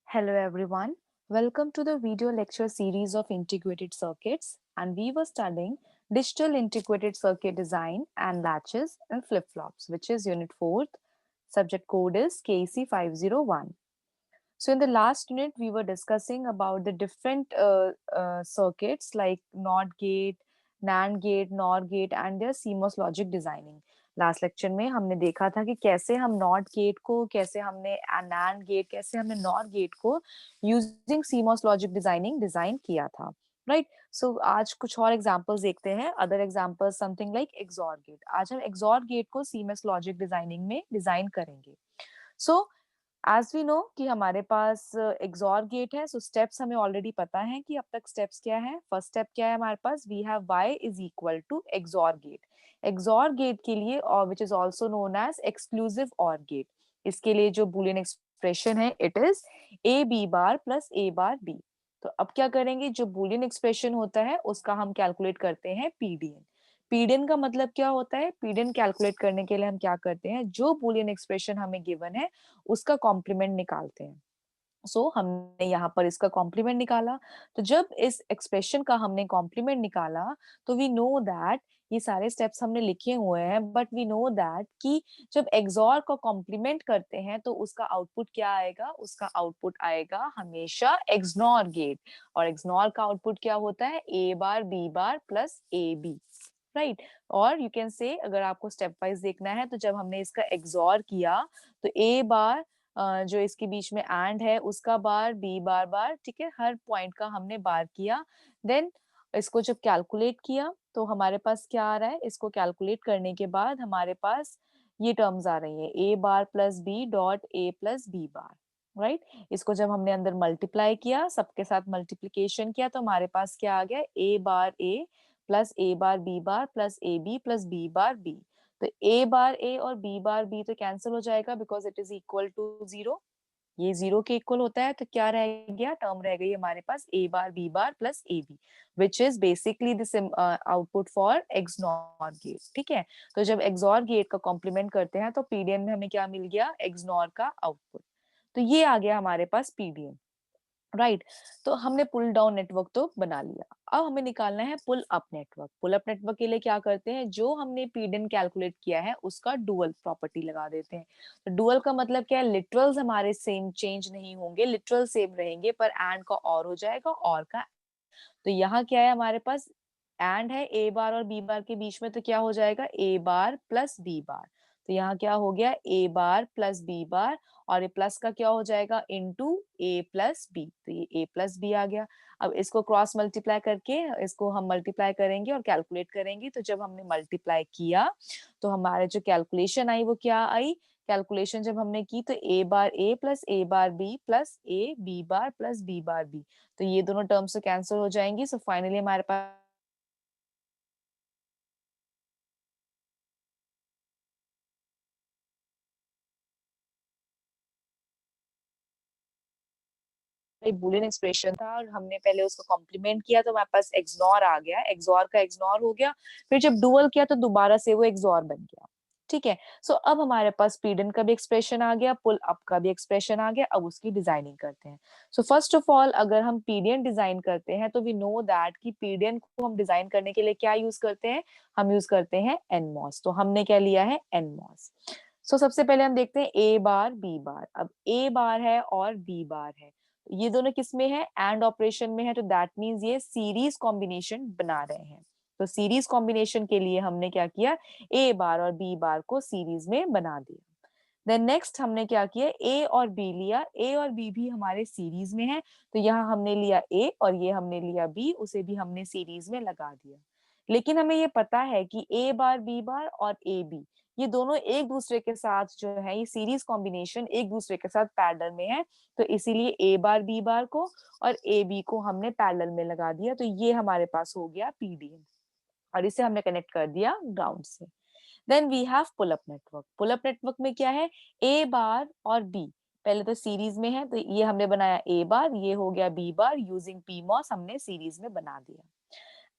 Hello everyone. Welcome to the video lecture series of integrated circuits, and we were studying digital integrated circuit design and latches and flip-flops, which is unit 4th. Subject code is KC501. So in the last unit we were discussing about the different circuits like NOT gate, NAND gate, NOR gate and their CMOS logic designing. Last lecture में हमने देखा था कि कैसे हम not gate को, कैसे हमने नैंड गेट, कैसे हमने नॉर गेट को using CMOS logic designing design किया था, राइट। सो आज कुछ और एग्जांपल्स देखते हैं, other examples something like XOR gate. आज हम एक्सॉर गेट को सीमॉस लॉजिक डिजाइनिंग में डिजाइन करेंगे। सो एज वी नो कि हमारे पास एक्सॉर गेट है, सो स्टेप्स हमें ऑलरेडी पता है कि अब तक स्टेप्स क्या है। फर्स्ट स्टेप क्या है हमारे पास, we have y is equal to XOR gate. XOR gate के लिए और which is also known as exclusive OR gate, इसके लिए जो बूलियन एक्सप्रेशन है it is A B bar plus A bar B. तो अब क्या करेंगे, जो बूलियन एक्सप्रेशन होता है उसका हम कैलकुलेट करते हैं पीडीएन। पीडीएन का मतलब क्या होता है, पीडीएन कैलकुलेट करने के लिए हम क्या करते हैं, जो बूलियन एक्सप्रेशन हमें गिवन है उसका कॉम्प्लीमेंट निकालते हैं। सो हमने यहाँ पर इसका कॉम्प्लीमेंट निकाला। तो जब इस एक्सप्रेशन का हमने कॉम्प्लीमेंट निकाला तो वी नो दैट, ये सारे स्टेप्स हमने लिखे हुए हैं, बट वी नो दैट कि जब एक्सॉर का कॉम्प्लीमेंट करते हैं तो उसका आउटपुट क्या आएगा, उसका आउटपुट आएगा हमेशा एक्सनॉर गेट। और एक्सनॉर का आउटपुट क्या होता है, A bar B bar plus A B, right. और यू कैन से, अगर आपको स्टेप वाइज देखना है तो जब हमने इसका एक्सॉर किया तो ए बार जो इसके बीच में एंड है उसका बार, बी बार बार, ठीक है, हर पॉइंट का हमने बार किया। देन इसको जब कैलकुलेट किया तो हमारे पास क्या आ रहा है, इसको कैलकुलेट करने के बाद हमारे पास ये टर्म्स आ रही है, A bar plus B dot A plus B bar, right. इसको जब हमने अंदर मल्टीप्लाई किया, सबके साथ मल्टीप्लीकेशन किया, तो हमारे पास क्या आ गया, A bar A plus A bar B bar plus A B plus B bar B. तो ए बार ए और बी बार बी तो कैंसिल हो जाएगा because it is equal to zero. ये जीरो के इक्वल होता है, तो क्या रह गया, टर्म रह गई हमारे पास A bar B bar plus A B, which is basically this output for XNOR gate, ठीक है। तो जब एक्सॉर गेट का कॉम्प्लीमेंट करते हैं तो पीडीएन में हमें क्या मिल गया, एक्सनॉर का आउटपुट। तो ये आ गया हमारे पास पीडीएन, राइट। तो हमने पुल डाउन नेटवर्क तो बना लिया, अब हमें निकालना है pull up network. Pull up network के लिए क्या करते हैं, जो हमने पीडीएन कैलकुलेट किया है उसका डुअल प्रॉपर्टी लगा देते हैं। तो डुअल का मतलब क्या है, लिटरल्स हमारे सेम चेंज नहीं होंगे, लिटरल सेम रहेंगे पर एंड का और हो जाएगा, और का। तो यहाँ क्या है हमारे पास, एंड है ए बार और बी बार के बीच में, तो क्या हो जाएगा, ए बार प्लस बी बार। तो यहाँ क्या हो गया, ए बार प्लस बी बार, और ये प्लस का क्या हो जाएगा, इनटू ए प्लस बी। तो ये ए प्लस बी आ गया। अब इसको क्रॉस मल्टीप्लाई करके इसको हम मल्टीप्लाई करेंगे और कैलकुलेट करेंगे। तो जब हमने मल्टीप्लाई किया तो हमारे जो कैलकुलेशन आई वो क्या आई, कैलकुलेशन जब हमने की तो A bar A plus A bar B plus A B bar plus B bar B. तो ये दोनों टर्म्स तो कैंसिल हो जाएंगी। सो फाइनली हमारे पास बूलियन एक्सप्रेशन था और हमने पहले उसको कॉम्प्लीमेंट किया तो हमारे पास एक्सनॉर आ गया, एक्सॉर का एक्सनॉर हो गया। फिर जब डुअल किया तो दोबारा से वो एक्सॉर बन गया, ठीक है। सो अब हमारे पास पीडीएन का भी एक्सप्रेशन आ गया, पुल अप का भी एक्सप्रेशन आ गया। अब उसकी डिजाइनिंग करते हैं। सो फर्स्ट ऑफ ऑल अगर हम पीडीएन डिजाइन करते हैं तो वी नो दैट कि पीडीएन को हम डिजाइन करने के लिए क्या यूज करते हैं, हम यूज करते हैं एनमॉस। तो हमने क्या लिया है, एनमॉस। सो सबसे पहले हम देखते हैं ए बार बी बार। अब ए बार है और बी बार है, ये दोनों किस में है, एंड ऑपरेशन में है, तो दैट मींस ये सीरीज कॉम्बिनेशन बना रहे हैं। तो सीरीज कॉम्बिनेशन के लिए हमने क्या किया, ए बार और बी बार को सीरीज में बना दिया। देन नेक्स्ट हमने क्या किया, ए और बी लिया, ए और बी भी हमारे सीरीज में है, तो यहाँ हमने लिया ए और ये हमने लिया बी, उसे भी हमने सीरीज में लगा दिया। लेकिन हमें ये पता है कि ए बार बी बार और ए बी ये दोनों एक दूसरे के साथ जो है, ये सीरीज कॉम्बिनेशन एक दूसरे के साथ पैरेलल में है। तो इसीलिए ए बार बी बार को और ए बी को हमने पैरेलल में लगा दिया। तो ये हमारे पास हो गया पीडीएन, और इसे हमने कनेक्ट कर दिया ग्राउंड से। Then we have pull up network. Pull up network में क्या है, ए बार और बी पहले तो सीरीज में है, तो ये हमने बनाया ए बार, ये हो गया बी बार, यूजिंग पीमॉस हमने सीरीज में बना दिया।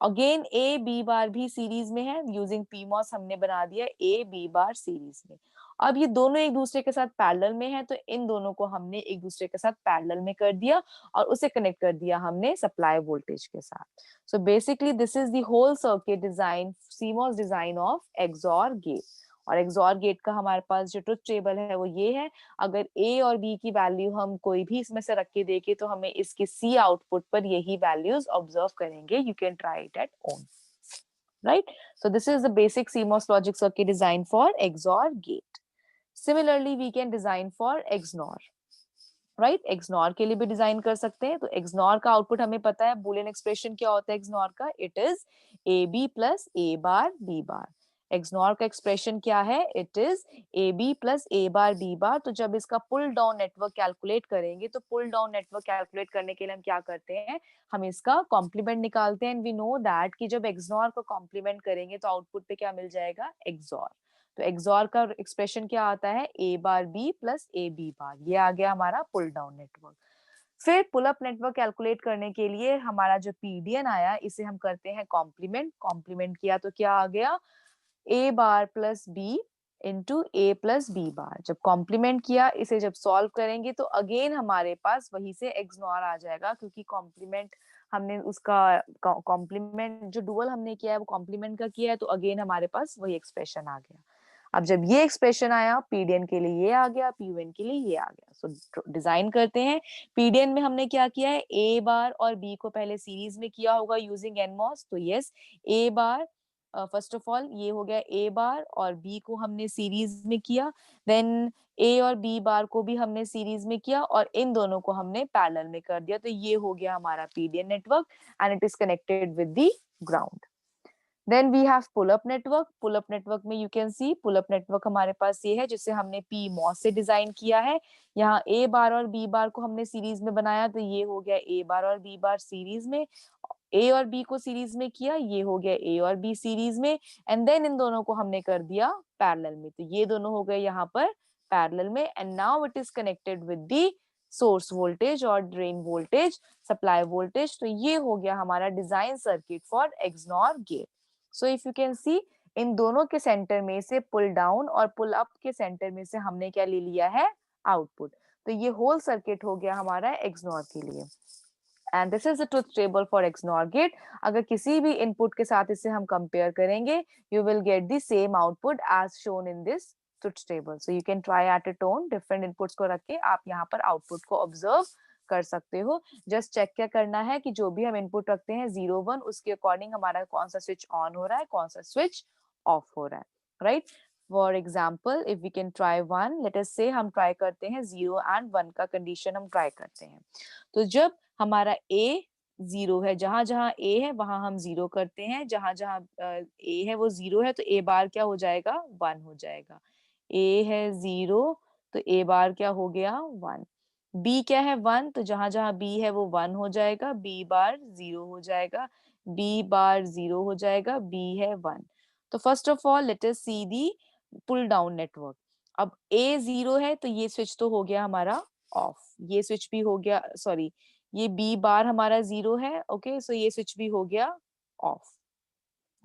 अगेन ए बी बार भी सीरीज में है, यूजिंग पीमॉस हमने बना दिया ए बी बार सीरीज में। अब ये दोनों एक दूसरे के साथ पैरेलल में है, तो इन दोनों को हमने एक दूसरे के साथ पैरेलल में कर दिया और उसे कनेक्ट कर दिया हमने सप्लाई वोल्टेज के साथ। So basically this is the whole circuit design, CMOS design of XOR gate. और एक्सओर गेट का हमारे पास जो ट्रुथ टेबल है वो ये है। अगर ए और बी की वैल्यू हम कोई भी इसमें से रख के देखे तो हमें इसके सी आउटपुट पर यही वैल्यूज ऑब्जर्व करेंगे। You can try it at own, right? So this is the basic CMOS logic circuit design for XOR gate. Similarly, we can design for XNOR. Right, XNOR के लिए भी डिजाइन कर सकते हैं। तो एक्सनॉर का output हमें पता है, बुलियन एक्सप्रेशन क्या होता है एक्सनॉर का, it is A B plus A bar B bar. XNOR का एक्सप्रेशन क्या है, it is A B plus A bar B bar. तो जब इसका पुल डाउन नेटवर्क कैलकुलेट करेंगे, तो पुल डाउन नेटवर्क कैलकुलेट करने के लिए हम क्या करते हैं, हम इसका कॉम्प्लीमेंट निकालते हैं। एंड वी नो दैट कि जब एक्सनॉर को कॉम्प्लीमेंट करेंगे तो आउटपुट पे क्या मिल जाएगा, एक्सॉर। तो एक्सॉर का एक्सप्रेशन क्या आता है, A bar B plus A B bar. ये आ गया हमारा पुल डाउन नेटवर्क। फिर पुल अप नेटवर्क कैलकुलेट करने के लिए हमारा जो पीडीएन आया, इसे हम करते हैं कॉम्प्लीमेंट। कॉम्प्लीमेंट किया तो क्या आ गया, A bar plus B into A plus B बार। जब कॉम्प्लीमेंट किया, इसे जब सॉल्व करेंगे तो अगेन हमारे पास वही से एक्सनॉर आ जाएगा, क्योंकि कॉम्प्लीमेंट हमने उसका कॉम्प्लीमेंट जो डुअल हमने किया है वो कॉम्प्लीमेंट का किया है, तो अगेन हमारे पास वही एक्सप्रेशन आ गया। अब जब ये एक्सप्रेशन आया, पीडीएन के लिए ये आ गया, पीयूएन के लिए ये आ गया। सो डिजाइन करते हैं। पीडीएन में हमने क्या किया है, ए बार और बी को पहले सीरीज में किया होगा यूजिंग एनमॉस। तो yes, A bar first of all ये हो गया ए बार, और बी को हमने सीरीज में किया। देन ए और बी बार को भी हमने सीरीज में किया, और इन दोनों को हमने पैरेलल में कर दिया। तो ये हो गया हमारा PDN network, and it is connected with the ground. Then we have pull up network. Pull up network में you can see, pull up network हमारे पास ये है जिसे हमने पी मॉस से डिजाइन किया है। यहाँ ए बार और बी बार को हमने सीरीज में बनाया, तो ये हो गया ए बार और बी बार सीरीज में। ए और बी को सीरीज में किया, ये हो गया ए और बी सीरीज में। एंड देन इन दोनों को हमने कर दिया पैरेलल में, तो ये दोनों हो गए यहाँ पर पैरेलल में। And now it is connected with the source voltage और ड्रेन वोल्टेज, सप्लाई वोल्टेज। तो ये हो गया हमारा design circuit for XNOR gate. So if you can see, इन दोनों के सेंटर में से पुल डाउन और पुल अप के सेंटर में से हमने क्या ले लिया है, आउटपुट। तो ये होल सर्किट हो गया हमारा एक्सनॉर के लिए। And this is the truth table for XNOR gate. अगर किसी भी इनपुट के साथ इसे हम कंपेयर करेंगे, you will get the same output as shown in this truth table. So you can try at it own, different inputs को रख के आप यहाँ पर आउटपुट को ऑब्जर्व कर सकते हो। जस्ट चेक क्या करना है कि जो भी हम इनपुट रखते हैं 0 1, उसके अकॉर्डिंग हमारा कौन सा स्विच ऑन हो रहा है, कौन सा स्विच ऑफ हो रहा है, right. For example if we can try 1, let us say हम ट्राई करते हैं 0 एंड 1 का कंडीशन हम ट्राई करते हैं। तो जब हमारा ए 0 है, जहां जहां ए है वहां हम 0 करते हैं, जहां जहां ए है वो 0 है, तो ए बार क्या हो जाएगा, 1 हो जाएगा। ए है 0, तो ए बार क्या हो गया, 1। बी क्या है, 1, तो जहां जहां बी है वो 1 हो जाएगा, बी बार 0 हो जाएगा, बी बार 0 हो जाएगा, बी है 1। तो first of all let us see the pull down network. अब ए 0 है तो ये स्विच तो हो गया हमारा ऑफ, ये स्विच भी हो गया, सॉरी ये बी बार हमारा 0 है, ओके, सो ये स्विच भी हो गया ऑफ।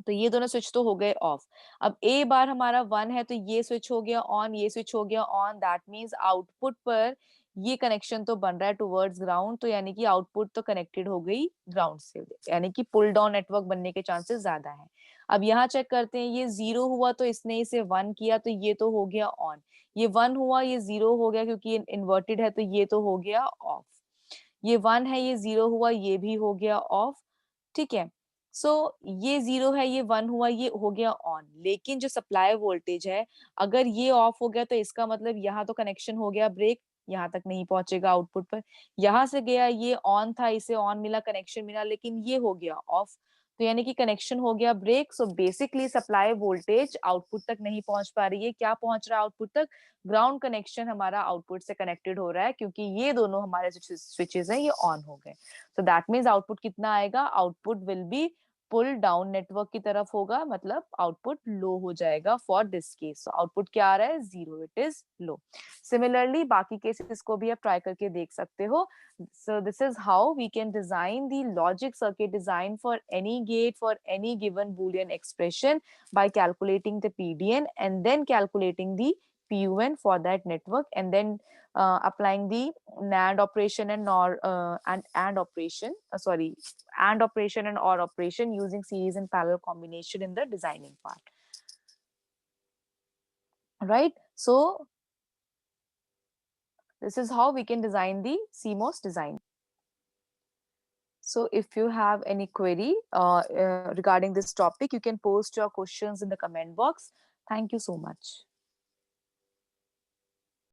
तो ये दोनों स्विच तो हो गए ऑफ। अब ए बार हमारा 1 है, तो ये स्विच हो गया ऑन, ये स्विच हो गया ऑन। दैट मींस आउटपुट पर ये कनेक्शन तो बन रहा है टुवर्ड्स ग्राउंड, तो यानी कि आउटपुट तो कनेक्टेड हो गई ग्राउंड से, यानी कि पुल डाउन नेटवर्क बनने के चांसेस ज्यादा है। अब यहाँ चेक करते हैं, ये 0 हुआ तो इसने इसे 1 किया, तो ये तो हो गया ऑन। ये 1 हुआ, ये 0 हो गया क्योंकि ये इन्वर्टेड है, तो ये तो हो गया ऑफ। ये 1 है, ये 0 हुआ, ये भी हो गया ऑफ, ठीक है। सो ये 0 है, ये 1 हुआ, ये हो गया ऑन। लेकिन जो सप्लाई वोल्टेज है, अगर ये ऑफ हो गया तो इसका मतलब यहाँ तो कनेक्शन हो गया ब्रेक, यहाँ तक नहीं पहुंचेगा आउटपुट पर। यहाँ से गया, ये ऑन था, इसे ऑन मिला, कनेक्शन मिला, लेकिन ये हो गया ऑफ, तो यानी कि कनेक्शन हो गया break. So basically supply voltage output तक नहीं पहुंच पा रही है। क्या पहुंच रहा है आउटपुट तक, ग्राउंड कनेक्शन हमारा आउटपुट से कनेक्टेड हो रहा है, क्योंकि ये दोनों हमारे स्विचेस हैं ये ऑन हो गए। तो दैट मीन्स आउटपुट कितना आएगा, output will be pull down network की तरफ होगा, मतलब आउटपुट लो हो जाएगा फॉर दिस केस। आउटपुट क्या आ रहा है, 0, इट इज लो। सिमिलरली बाकी केसेस को भी आप ट्राई करके देख सकते हो। So this is how we can design the logic circuit design for any gate for any given Boolean expression by calculating the PDN and then calculating the PUN for that network, and then applying the NAND operation and NOR and operation, sorry, AND operation and OR operation using series and parallel combination in the designing part. Right? So this is how we can design the CMOS design. So if you have any query regarding this topic, you can post your questions in the comment box. Thank you so much.